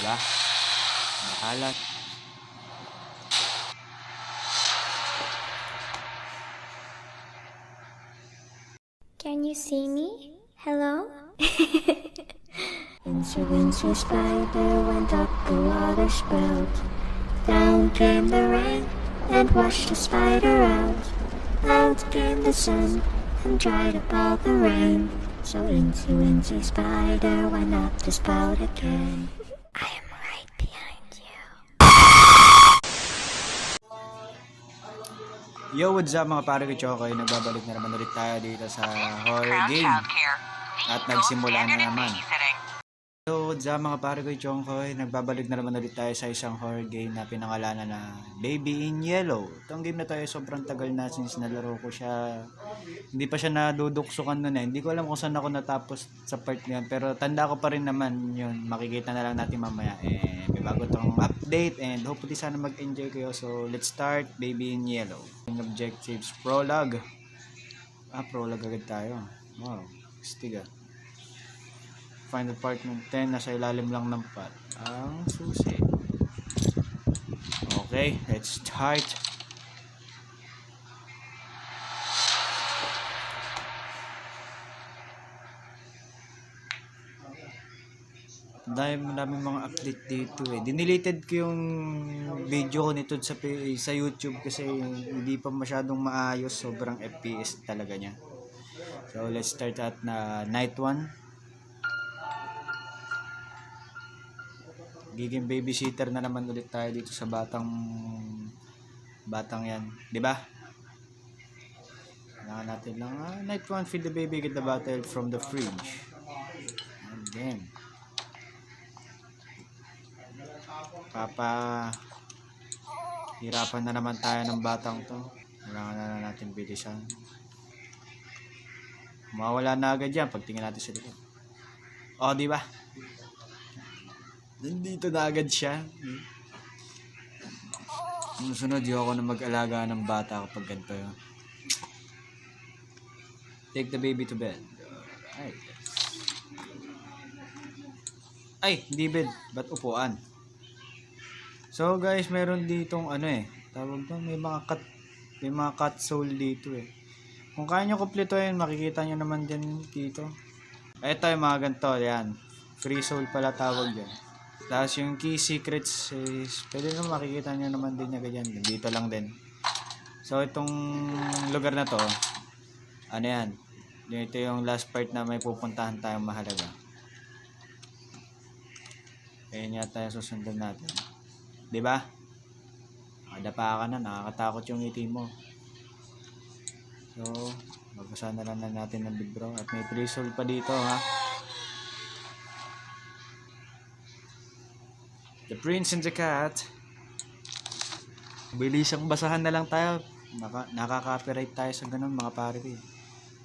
Diba? Bahala. Can you see me? Hello? Wincy spider went up the water spout. Down came the rain and washed the spider out. Out came the sun and dried up all the rain. So Wincy spider went up the spout again. I am right behind you. Yo, what's up mga pare ko, Chokoy? Nagbabalik na naman ulit tayo dito sa horror game. At nagsimula na naman. Yo, what's up mga pare ko, Chokoy? Nagbabalik na naman ulit tayo sa isang horror game na pinangalanan na Baby in Yellow. Itong game na to ay sobrang tagal na since nalaro ko siya. Hindi pa siya naduduksukan nun eh. Hindi ko alam kung saan ako natapos sa part niyan. Pero tanda ko pa rin naman yun. Makikita na lang natin mamaya. May bago tong update and hopefully sana mag-enjoy kayo. So let's start Baby in Yellow. Objectives, prologue. Prologue agad tayo. Wow, stiga. Find apartment 10, nasa ilalim lang ng pot. Ang susi. Okay, let's start. Daming mga update dito eh. Dineleted ko yung video ko nito sa YouTube kasi hindi pa masyadong maayos. Sobrang FPS talaga niya. So let's start at night 1. Giging babysitter na naman ulit tayo dito sa batang yan, 'di ba? Kailangan natin lang night 1, feed the baby, get the bottle from the fridge. And then hirapan na naman tayo ng batang to. Kailangan na natin bilisan. Mawawala na agad yan pag tingin natin sa likod. Oh, di ba? Nandito na agad siya. Sunod, di ako na mag-alaga ng bata kapag ganito yun. Take the baby to bed. Alright. Ay, hindi bed. Ba't upuan? So guys, meron ditong tawag doon, may mga cut soul dito eh. Kung kaya nyo kumpletuhin, makikita nyo naman din dito. Ito yung mga ganito, yan. Free soul pala tawag yan. Tapos yung key secrets is, pwede naman makikita nyo naman din niya ganyan. Dito lang din. So itong lugar na to, yan. Ito yung last part na may pupuntahan tayong mahalaga. Ayan yata yung susundan natin. Diba? Nakadapa ka na, nakakatakot yung ngiti mo. So, magbasa na lang natin ng libro. At may free soul pa dito ha. The Prince and the Cat. Bilisang basahan na lang tayo. Nakaka-copyright tayo sa ganun mga pare ko.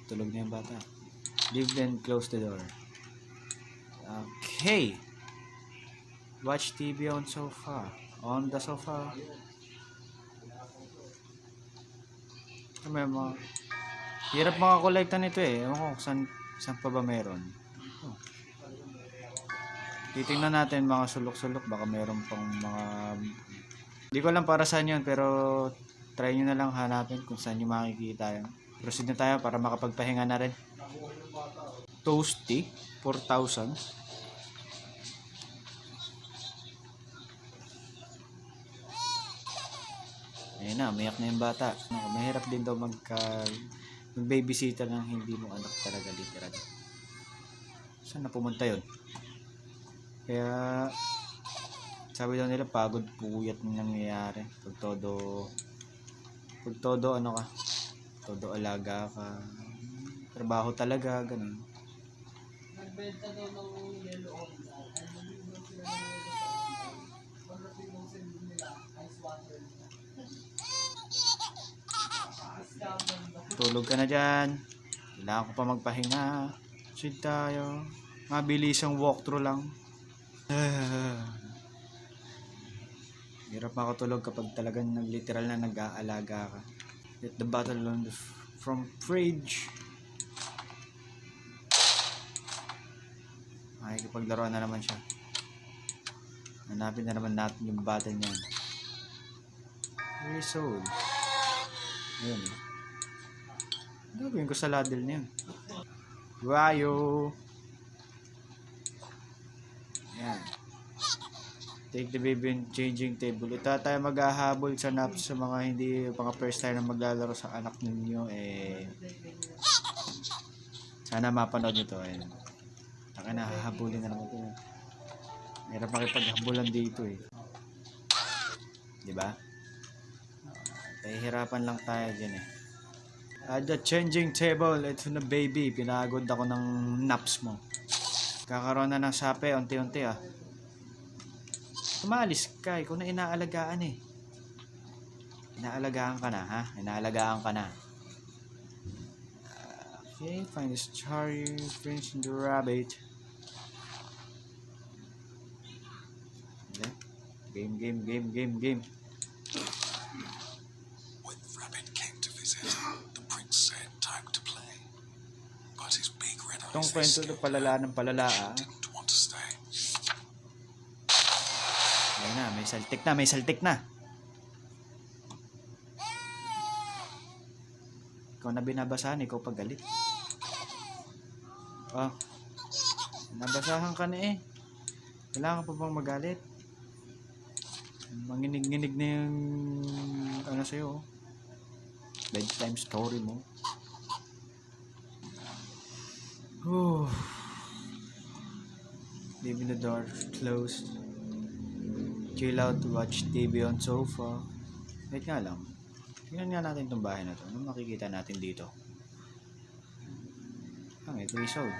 Tulog na yung bata. Leave then close the door. Okay. Watch TV on sofa. On the sofa. May mga hirap makakolekta nito eh. Ewan ko saan pa ba meron. Titingnan natin mga sulok-sulok. Baka meron pang mga... Hindi ko alam para saan yun. Pero try nyo na lang hanapin kung saan nyo makikita yun. Proceed na tayo para makapagpahinga na rin. Toasty. 4,000. Ayun na, umiyak na yung bata. Mahirap din daw mag-babysitter ng hindi mo anak talaga literal. Saan na pumunta yun? Kaya sabi daw nila pagod puyat na nangyayari pag todo alaga ka, trabaho talaga, ganun. Nagbenta daw ng yellow tulog ka na dyan. Kailangan ko pa magpahinga. Sit tayo. Mabilisang walkthrough lang. Hirap makatulog kapag talagang literal na nag-aalaga ka. Get the bottle from fridge. Makikipaglaruan na naman siya. Hanapin na naman natin yung button niyan. Resold. Ayun eh. Gagawin ko sa ladle na yun. Wayo. Yan. Take the baby and changing table. Ito tayo maghahabol sa naps sa mga hindi, mga first time na maglalaro sa anak ninyo. Sana mapanood nyo to. Taka na, hahabulin na naman ito. Hirap makipaghabulan dito eh. Diba? Hirapan lang tayo dyan eh. The changing table. Ito na baby. Pinagod ako ng naps mo. Kakaroon na ng sape. Unti-unti ah. Tumalis ka. Ikaw na inaalagaan eh. Inaalagaan ka na ha? Inaalagaan ka na. Okay. Find this cherry. Prince and the rabbit. Game. When the rabbit came to visit, the prince said time to play. But his big red eyes Itong kwento na palala ng palala ah. didn't want to stay. Ayun na, may saltik na. Ikaw na binabasahan, ikaw pagalit. Oh, nabasahan ka na eh. Kailangan pa bang magalit? Manginig-nginig na yung ano sa'yo. Bedtime story mo. Leaving the door closed. Chill out, watch TV on sofa. Wait nga lang. Tingnan nga natin itong bahay na to. Ano makikita natin dito? Ang episode.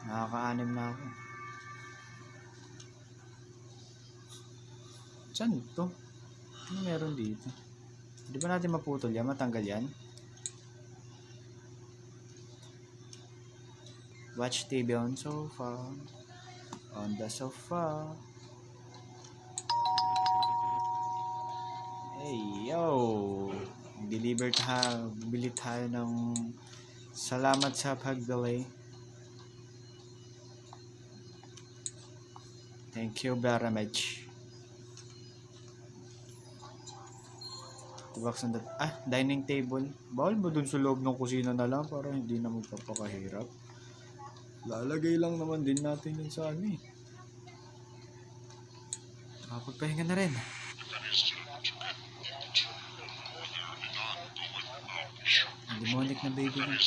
Nakaka-anim na ako. Saan ito? Ano meron dito? Di ba natin maputol yan? Matanggal yan? Watch TV on sofa. On the sofa. Hey, yo! Deliver tayo. Bili tayo ng salamat sa pagdalay. Thank you very much. Dining table. Bawal ba dun sa loob ng kusina na lang para hindi na magpapakahirap? Lalagay lang naman din natin yun sa ano eh. Makapagpahinga na rin. Ang demonic na baby na.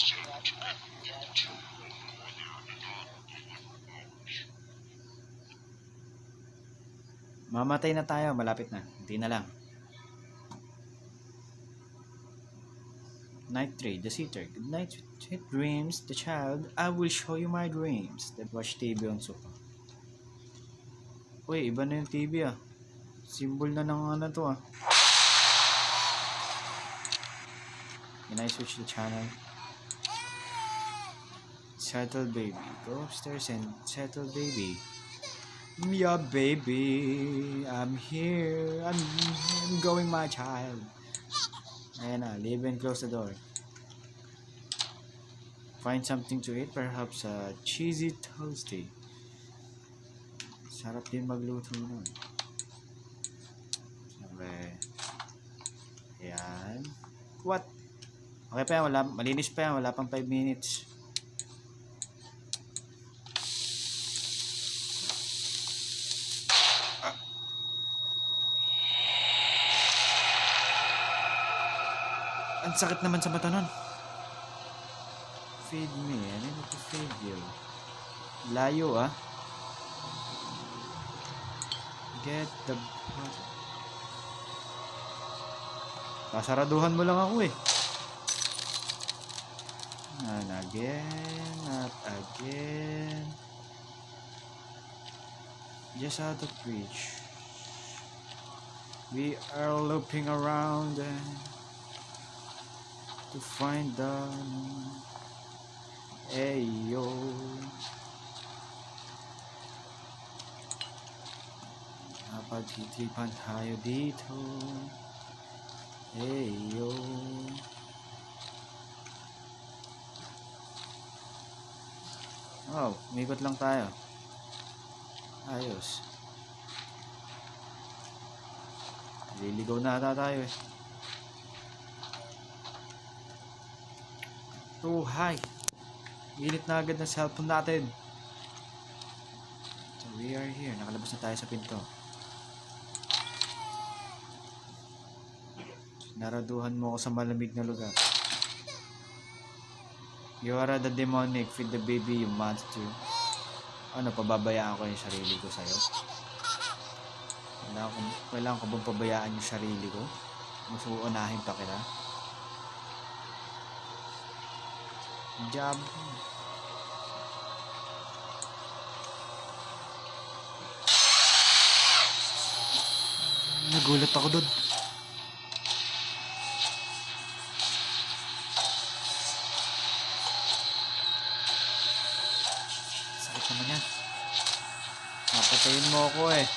Mamatay na tayo. Malapit na. Hindi na lang. Night 3, the sitter. Good night, sweet dreams, the child. I will show you my dreams. That watch TV on sofa. Uy, iba na yung TV ah. Symbol na ng ano to ah. Can I switch the channel? Settle baby. Go upstairs and settle baby. Yeah baby. I'm here. I'm going my child. Ayan na, leave and close the door. Find something to eat, perhaps a cheesy toasty. Sarap din magluto nun. Sabi. Ayan. What? Okay pa yan, malinis pa yan, wala pang 5 minutes. Ang sakit naman sa mata nun. Feed me. I need to feed you. Layo ah. Get the bottle. Sasaraduhan mo lang ako eh. And again. Not again. Just out of reach. We are looping around and to find the ayo. Napagtitipan tayo dito. Ayo. Oh, umikot lang tayo. Ayos. Liligaw na ata tayo eh. Oh, hi. Init na agad ng cellphone natin. So we are here. Nakalabas na tayo sa pinto. Naraduhan mo ako sa malamig na lugar. You are the demonic. Feed the baby, you monster. Ano, pababayaan ko yung sarili ko sa'yo? Kailangan ko bang pabayaan yung sarili ko? Mas uunahin pa kita? Job. Nagulat ako doon. Sakit naman yan. Napatayin mo ako eh.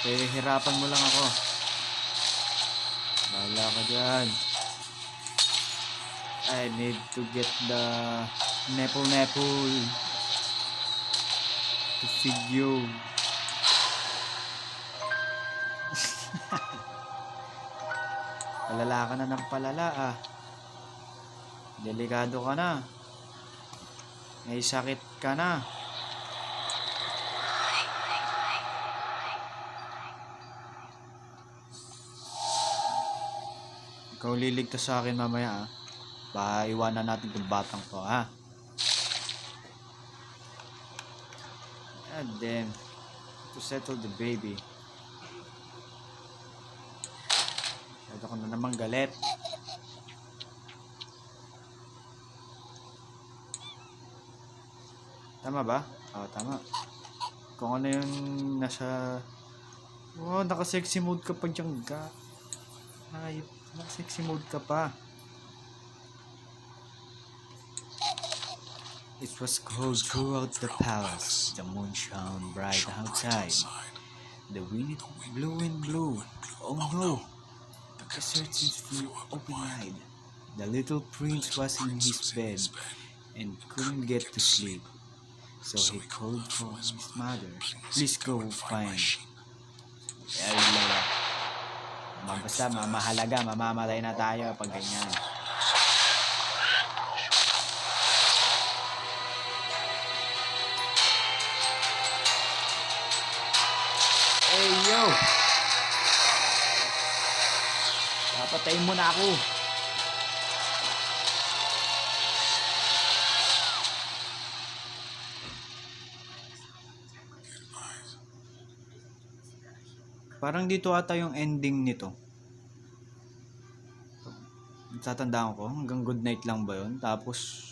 Hirapan mo lang ako. Bahala ka dyan. I need to get the nipple to feed you. Palala ka na ng palala ah. Delikado ka na. May sakit ka na. Ikaw liligtas sa akin mamaya ah. Baka iwanan natin itong batang to ha. God damn. To settle the baby. Ito ko na naman galit. Tama ba? Oo, tama. Kung ano yung nasa... Oh, naka-sexy mode ka pa dyan ga. Ay, naka-sexy mode ka pa. It was cold throughout the palace. The moon shone bright outside. The wind blew and blew. Oh no! The curtains flew open-eyed. The little prince was in his bed and couldn't get to sleep. So he called for his mother. Please go find. Ay, lala. Basta mamahalaga, mamamatay na tayo pag ganyan. Hey, yo! Papatayin mo na ako. Parang dito ata yung ending nito. Tatandaan ko, hanggang good night lang ba yun? Tapos,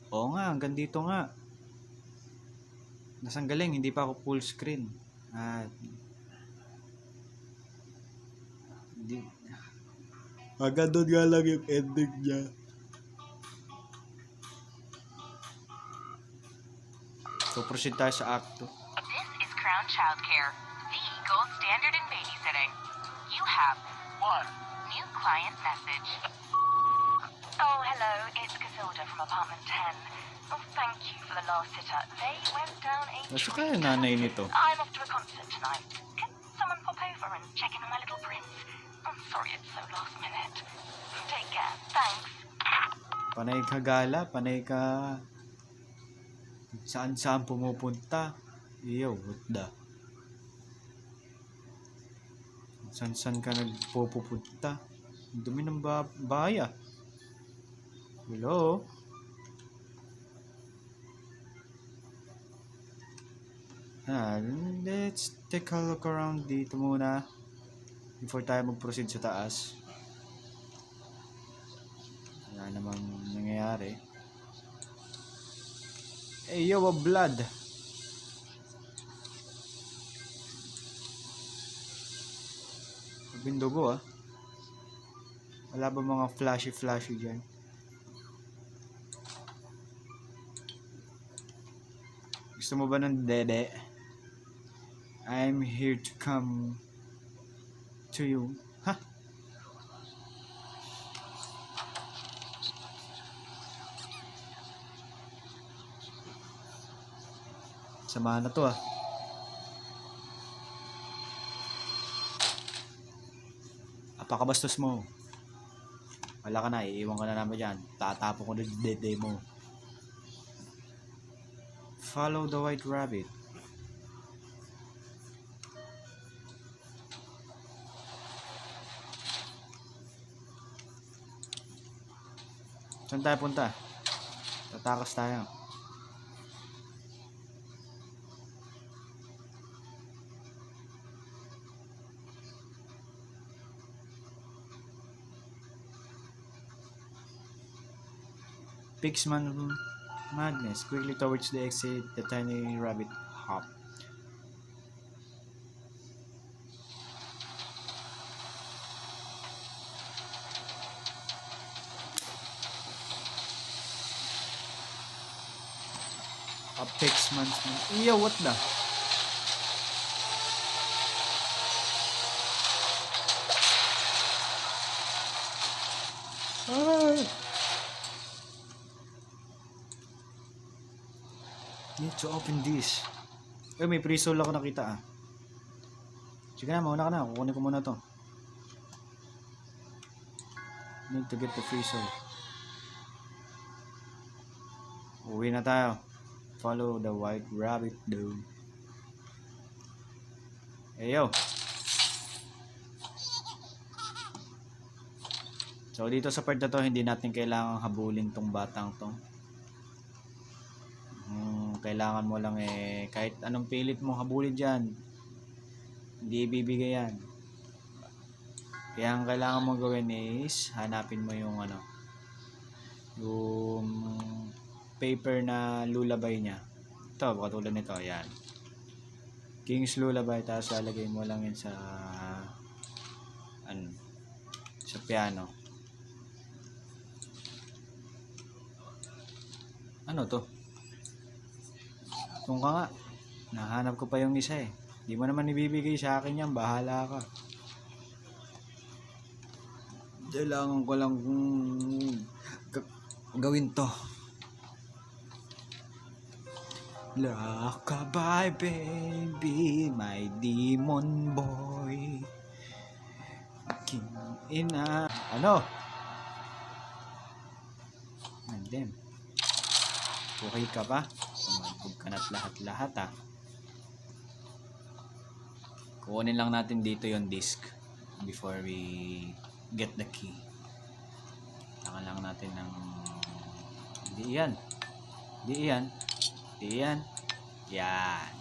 oo nga, hanggang dito nga. Nasang galing, hindi pa ako full screen. Agad doon nga lang yung ending niya. So, proceed tayo sa Act 2. This is Crown Childcare, the gold standard in babysitting. You have one new client message. Oh, hello, it's Casilda from apartment 10. Oh, thank you for the last sitter. They went down a Nasa kaya nanay nito? I'm off to a concert tonight. Can someone pop over and check in on my little prince? I'm sorry it's so last minute. Take care. Thanks. Panay ka gala, panay ka saan pumupunta. Iyo, what the? Saan ka nagpupunta? Dumi ng baya. Hello? Let's take a look around dito muna before tayo mag-proceed sa taas. Wala namang nangyayari. Hey, yo, a blood. Bindugo ah. Wala ba mga flashy dyan? Gusto mo ba ng dede? I'm here to come to you. Ha? Samahan na to ah. Apakabastos mo. Wala ka na, iiwan ka na naman dyan. Tatapon ko na dede mo. Follow the white rabbit. Saan tayo punta? Tatakas tayo. Pixman madness. Quickly towards the exit, the tiny rabbit hop. A Pixman's Iyo, what the? Ay! Need to open this. May free soul ako nakita ah. Sige na, mauna ka na. Kukunin ko muna to. Need to get the free soul. Uwi na tayo. Follow the white rabbit dude. Hey yo. So dito sa part na to, hindi natin kailangang habulin tong batang to. Kailangan mo lang kahit anong pilit mo habulin dyan, hindi ibibigay yan. Kaya ang kailangan mo gawin is hanapin mo yung yung paper na lullaby niya. Ito, katulad nito, yan. King's Lullaby, tapos lalagay mo lang yun sa sa piano. Ano to? Kung ka nga, nahanap ko pa yung isa eh. Di mo naman ibibigay sa akin yan, bahala ka. Kailangan ko lang gawin to. Rockabye baby, my demon boy. King ina. Ano? And then, okay ka pa? Tumagpog ka na't lahat-lahat ah. Kukunin lang natin dito yung disc before we get the key. Tangan lang natin ng di yan. Yan.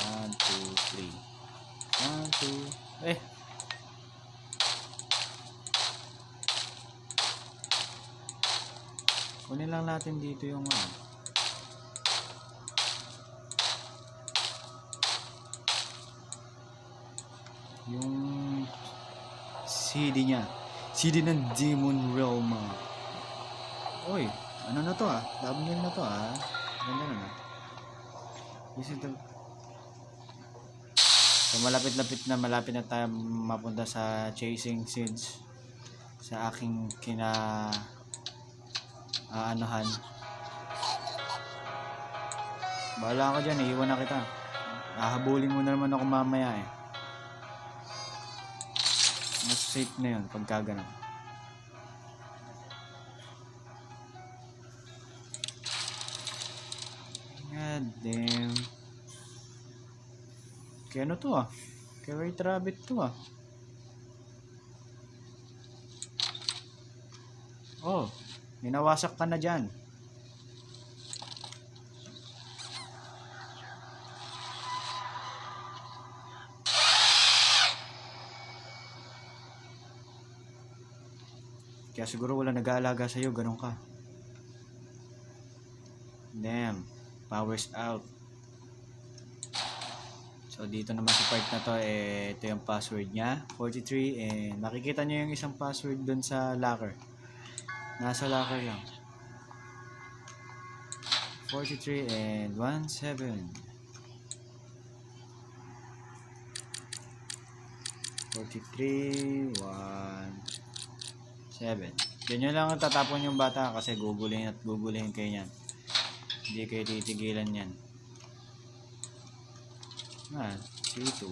1, 2, 3. 1, 2. Kunin lang natin dito yung yung CD niya. CD ng Demon Realm. Oy, ano na to ah? Thumbnail na to ah. Ganda na. So malapit na tayo mapunta sa Chasing Seeds. Sa aking anuhan. Bahala ka dyan, iiwan na kita. Hahabulin mo na naman ako mamaya eh. Mas safe na yun pagka ganun. God damn. Kaya ano to ah? Kaya white rabbit to ah. Oh, minawasak ka na dyan. Kaya siguro wala nag-aalaga sa'yo, ganun ka. Damn, powers out. So dito naman sa part na to, ito yung password niya, 43, and makikita nyo yung isang password dun sa locker. Nasa locker lang. 43 and 17. 43, 1, 7. Yan yun lang tatapon yung bata kasi gugulihin kayo niyan. Hindi kayo titigilan yan. C2.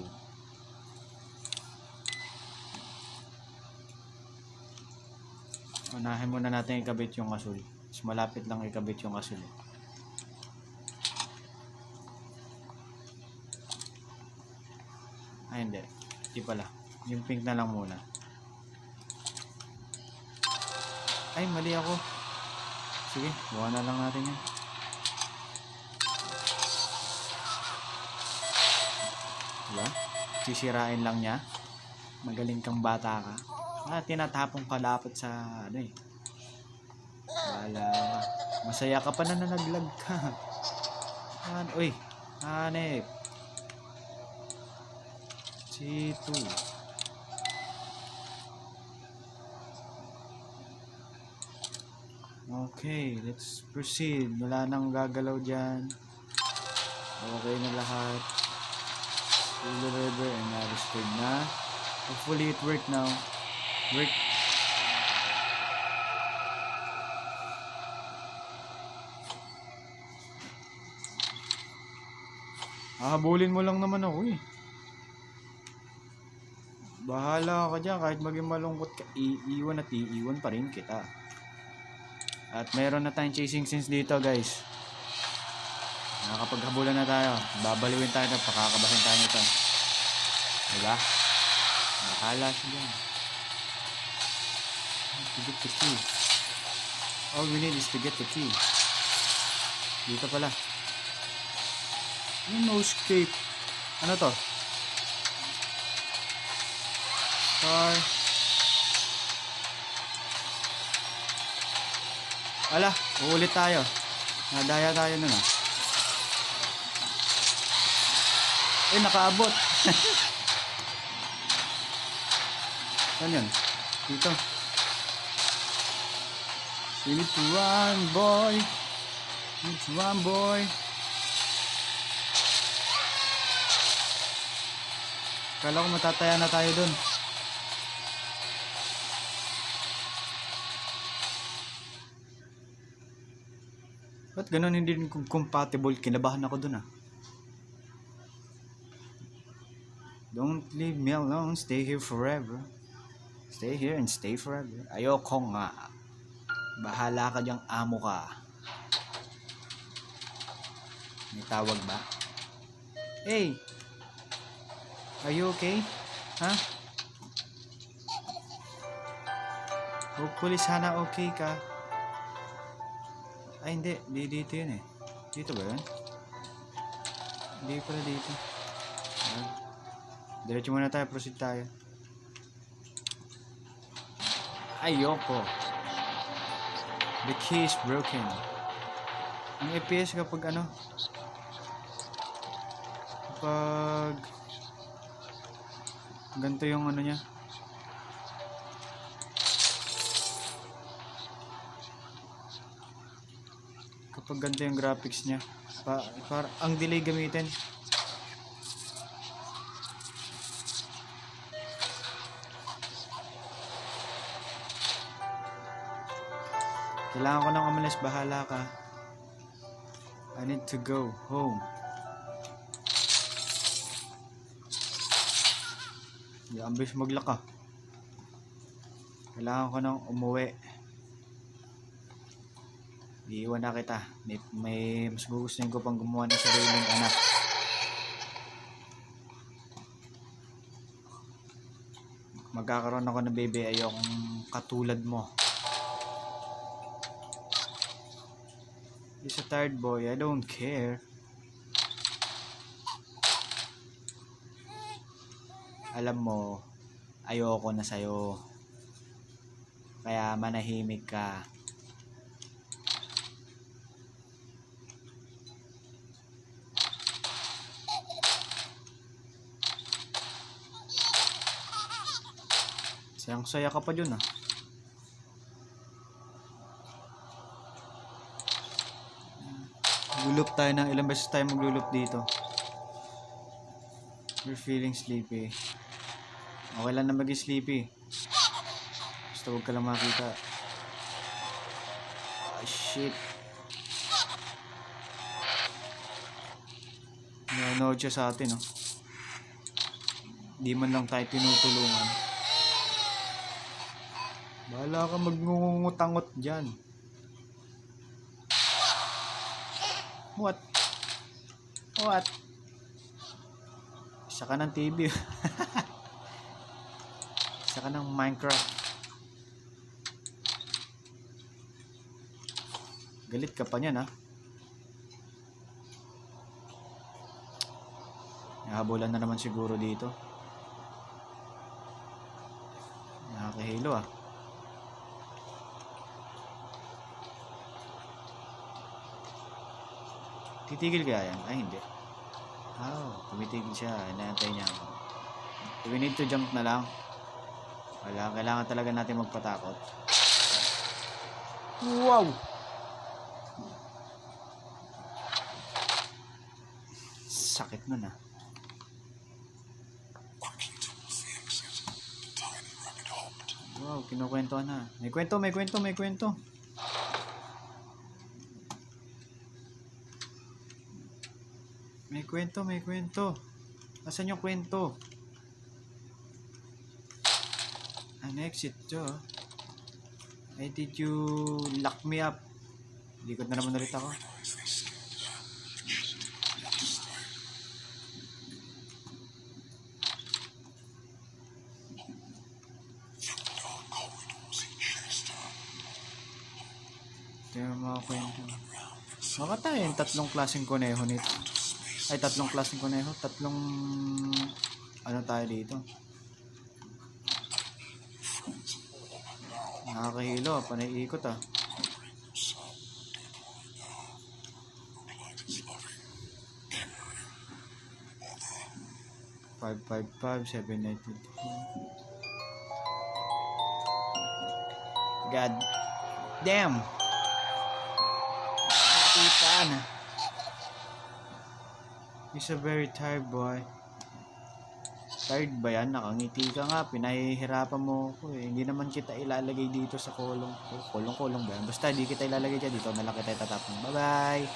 Unahin muna natin ikabit yung asul. Mas malapit lang ikabit yung asul. Ay, hindi. Hindi pala. Yung pink na lang muna. Ay, mali ako. Sige, buka na lang natin yan. Diba? Sisirain lang niya. Magaling kang bata ka. Tinatapong ka dapat sa ano eh. Wala ka. Masaya ka pa na naglag ka. Uy, hanep. C2. Okay, let's proceed. Wala nang gagalaw dyan. Okay na lahat. Full river and restored na. Hopefully it worked now. Work. Hahabulin mo lang naman ako eh. Bahala ka dyan. Kahit maging malungkot ka, iiwan at iiwan pa rin kita. At meron na tayong chasing scenes dito guys. Nakakapaghabulan na tayo. Babaliwin tayo na pakakabahin tayo nito. Diba? Bahala siya dyan. To get the key. All we need is to get the key. Dito pala. No escape. Ano to? Star. Ala, uulit tayo. Nadaya tayo nun ah. Nakaabot. Saan yun? Dito. You need to run, boy. You need to run, boy. Kala ko matataya na tayo dun. Ba't ganun hindi rin compatible? Kinabahan ako dun ah. Don't leave me alone. Stay here forever. Stay here and stay forever. Ayoko nga. Bahala ka diyang amo ka. May tawag ba? Hey! Are you okay? Ha? Hopefully sana okay ka. Ay hindi. Dito yun eh. Dito ba yun? Hindi pala dito. Diretso muna tayo. Proceed tayo. Ayoko. The key is broken. Ang FPS kapag ano? Kapag ganito yung ano niya. Kapag ganito yung graphics niya. Ang delay gamitin. Kailangan ko ng umalis, bahala ka. I need to go home. Hindi ambis maglaka. Kailangan ko ng umuwi. Iiwan na kita. May mas gugustuhin ko pang gumawa ng sariling anak. Magkakaroon ako ng baby, ayokong katulad mo. He's a tired boy. I don't care. Alam mo, ayoko na sa'yo. Kaya manahimik ka. Sayang-saya ka pa dun ah. Maglulup tayo ng ilang beses tayo maglulup dito. You're feeling sleepy. Okay lang na mag-sleepy. Basta huwag ka lang makita. Ah, shit. Nanonood siya sa atin, no? Di man lang tayo tinutulungan. Bahala ka magngungutangot dyan. What? What? Isa ka ng TV. Isa ka ng Minecraft. Galit ka pa niyan, ha? Nahabulan na naman siguro dito. Nakakahilo, ah. Titigil kaya yan? Ay, hindi. Tumitigil siya. Inaantay niya ako. So, we need to jump na lang. Wala, kailangan talaga natin magpatakot. Wow! Sakit nun, ah. Quickly towards the exit, the tiny rabbit hopped. Wow, kinukwentuhan na. May kwento, may kwento, may kwento. May kwento, may kwento. Asan yung kwento? An exit to. Why did you lock me up? Likod na naman ulit ako. Realize they scared her. She didn't want to stay. Through the dark corridors he chased her. Ito yung mga kwento. Around and Baka tayo yung tatlong klaseng kuneho nito. to space. Ay, tatlong klaseng kuneho. Tatlong... Ano tayo dito? Nakakahilo. Panay ikot, ah. Some people I know look like it's loving, 555-7922. God damn! Nakita na. He's a very tired boy. Tired ba yan? Nakangiti ka nga. Pinahihirapan mo ako eh. Hindi naman kita ilalagay dito sa kolong. Kolong-kolong ba yan? Basta di kita ilalagay dyan. Dito na lang kita itatapon. Bye-bye!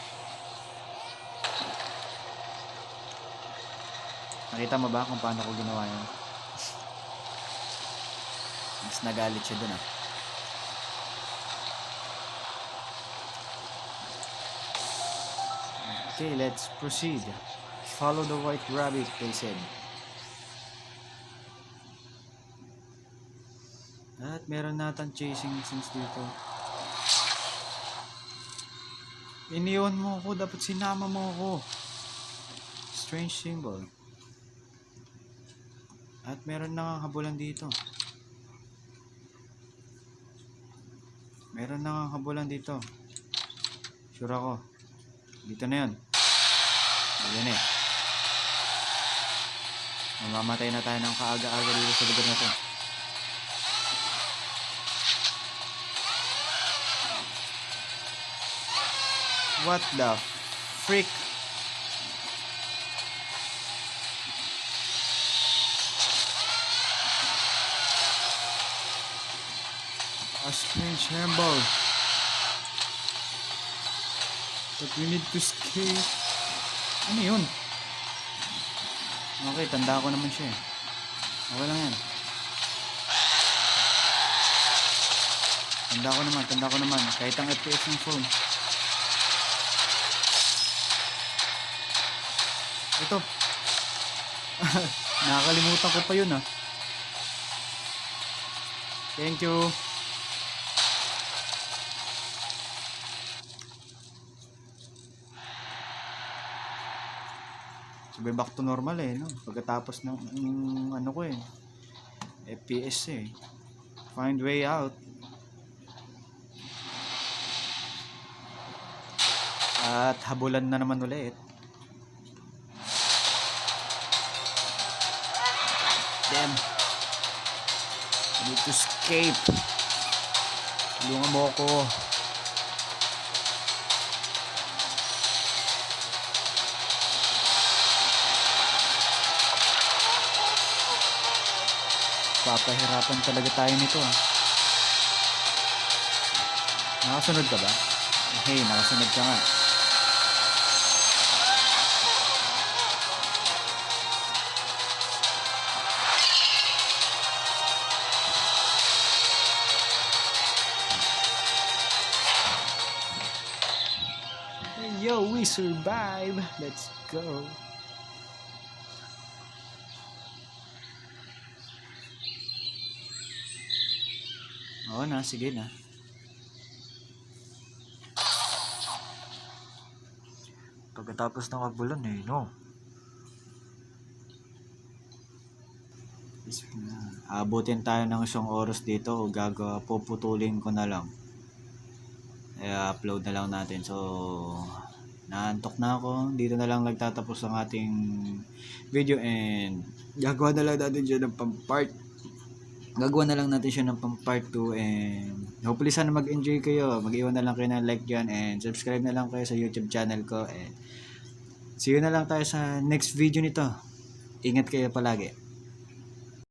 Nakita mo ba kung paano ko ginawa yan? Mas nagalit siya dun, ah. Okay, let's proceed. Follow the white rabbit, they said. At meron natin chasing since dito. Iniwan mo ako, dapat sinama mo ako. Strange symbol. At meron na habulan dito. Meron na habulan dito. Sure ako. Dito na yun. Ayan eh. Mamamatay na tayo ng kaaga-aga dito sa lugar na to. What the freak? A strange symbol. But we need to escape. Ano yun? Okay, tanda ko naman siya eh. Okay lang yan. Tanda ko naman. Kahit ang FPS ng phone. Ito. Nakakalimutan ko pa yun, ah. Thank you. Sabi back to normal eh, no? Pagkatapos ng ano ko eh. FPS eh. Find way out. At habulan na naman ulit. Damn. I need to escape. Tulungan mo ako. Papahirapan talaga tayo nito, ah. Nakasunod ka ba? Hey, nakasunod ka nga. We survive. Let's go. Oo na, sige na. Pagkatapos ng kabulan no. Abutin tayo ng isang oras dito o puputulin ko na lang. I-upload na lang natin. So, naantok na ako. Dito na lang nagtatapos ang ating video and gagawa na lang natin siya ng pang-part. Gagawa na lang natin siya ng pang-part 2 and hopefully sana mag-enjoy kayo. Mag-iwan na lang kayo ng like dyan and subscribe na lang kayo sa YouTube channel ko and see you na lang tayo sa next video nito. Ingat kayo palagi.